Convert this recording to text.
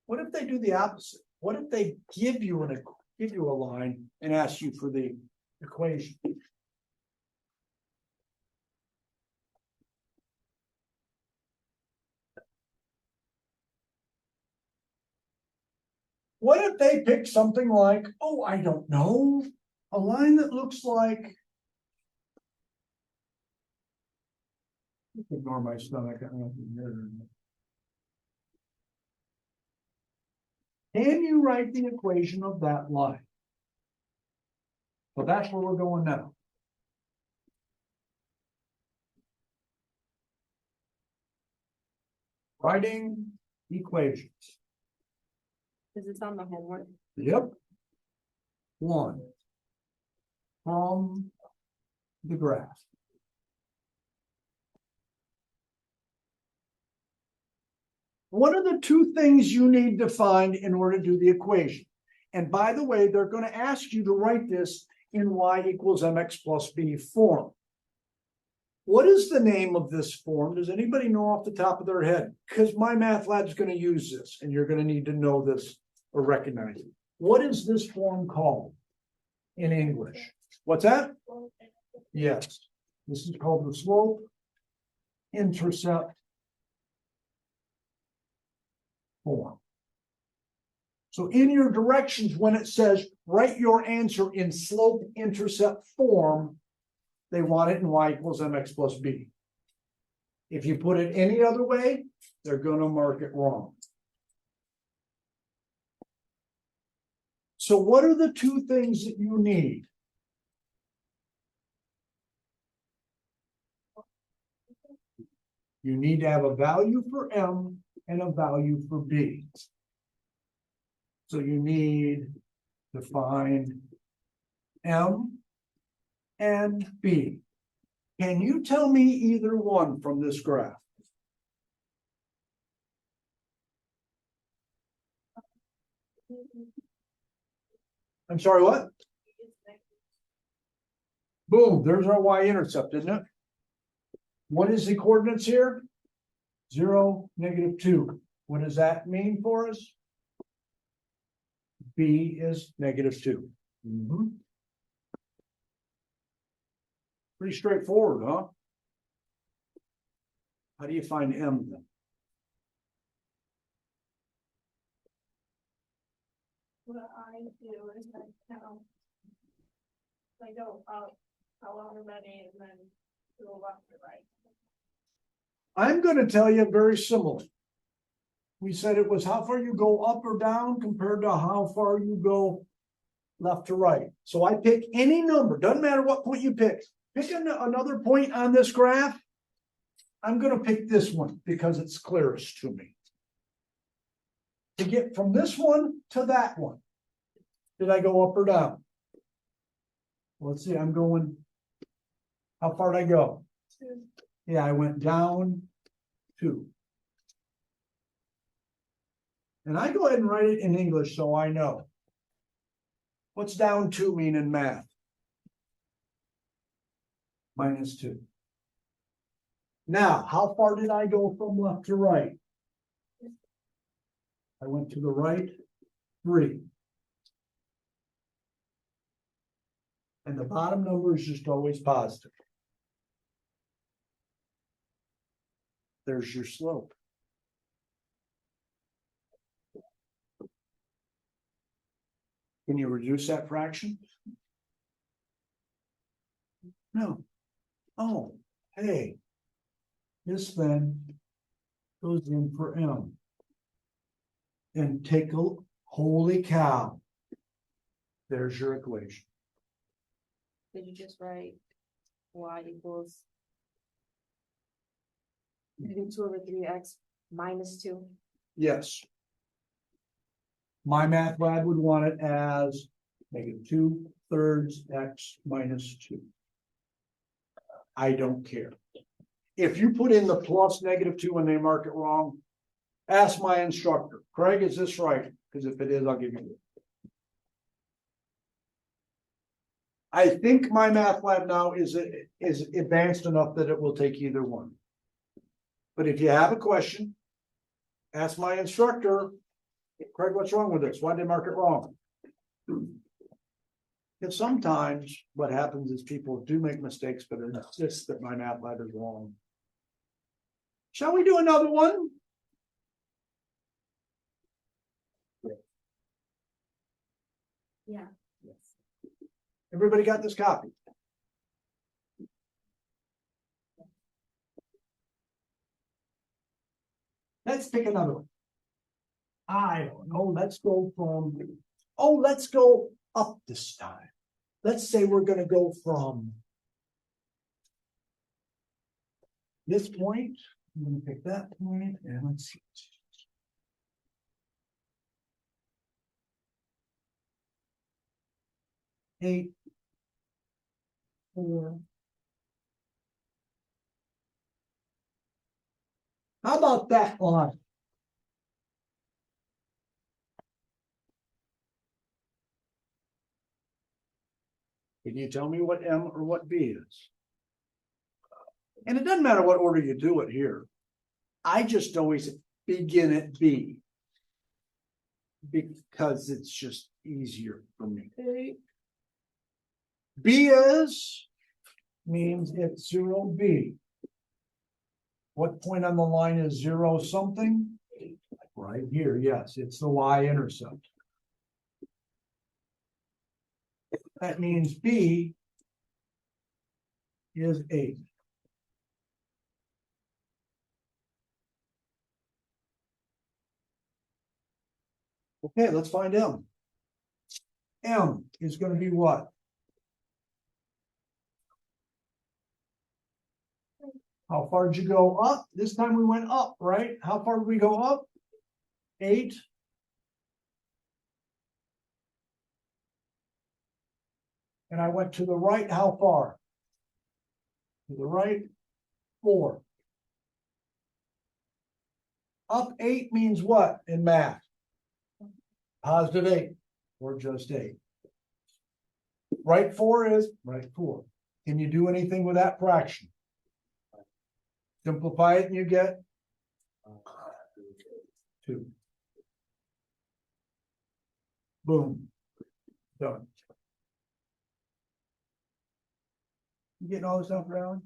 What if they do the opposite? What if they give you a line and ask you for the equation? What if they pick something like, oh, I don't know, a line that looks like, ignore my stomach. I don't know if you heard it. Can you write the equation of that line? So that's where we're going now. Writing equations. Is this on the homework? Yep. One. From the graph. What are the two things you need to find in order to do the equation? And by the way, they're going to ask you to write this in y equals mx plus b form. What is the name of this form? Does anybody know off the top of their head? Because my math lab is going to use this, and you're going to need to know this or recognize it. What is this form called in English? What's that? Yes. This is called the slope intercept form. So in your directions, when it says write your answer in slope intercept form, they want it in y equals mx plus b. If you put it any other way, they're going to mark it wrong. So what are the two things that you need? You need to have a value for m and a value for b. So you need to find m and b. Can you tell me either one from this graph? I'm sorry, what? Boom, there's our y-intercept, isn't it? What is the coordinates here? 0, -2. What does that mean for us? B is -2. Pretty straightforward, huh? How do you find m then? What I do is I count. I go up however many and then go left to right. I'm going to tell you very similar. We said it was how far you go up or down compared to how far you go left to right. So I pick any number, doesn't matter what point you pick. Pick another point on this graph. I'm going to pick this one because it's clearest to me. To get from this one to that one, did I go up or down? Let's see, I'm going, how far did I go? 2. Yeah, I went down 2. And I go ahead and write it in English so I know. What's down 2 mean in math? -2. Now, how far did I go from left to right? I went to the right 3. And the bottom number is just always positive. There's your slope. Can you reduce that fraction? No. Oh, hey. This then goes in for m. And take a, holy cow. There's your equation. Did you just write y equals 2/3x -2? Yes. My math lab would want it as -2/3 x -2. I don't care. If you put in the plus -2 and they mark it wrong, ask my instructor, Craig, is this right? Because if it is, I'll give you it. I think my math lab now is advanced enough that it will take either one. But if you have a question, ask my instructor. Craig, what's wrong with this? Why did they mark it wrong? Because sometimes what happens is people do make mistakes, but insist that my math ladder is wrong. Shall we do another one? Yeah. Everybody got this copy? Let's pick another one. I don't know. Let's go from, let's go up this time. Let's say we're gonna go from this point. I'm gonna pick that point and let's see. Eight, 4. How about that line? Can you tell me what M or what B is? And it doesn't matter what order you do it here. I just always begin at B. Because it's just easier for me. B is means it's 0B. What point on the line is 0 something? Right here, yes, it's the y-intercept. That means B is 8. Okay, let's find M. M is going to be what? How far did you go up? This time we went up, right? How far did we go up? 8. And I went to the right, how far? To the right, 4. Up 8 means what in math? Positive 8, or just 8. Right 4 is right 4. Can you do anything with that fraction? Simplify it and you get 2. Boom. Done. You getting all this stuff around?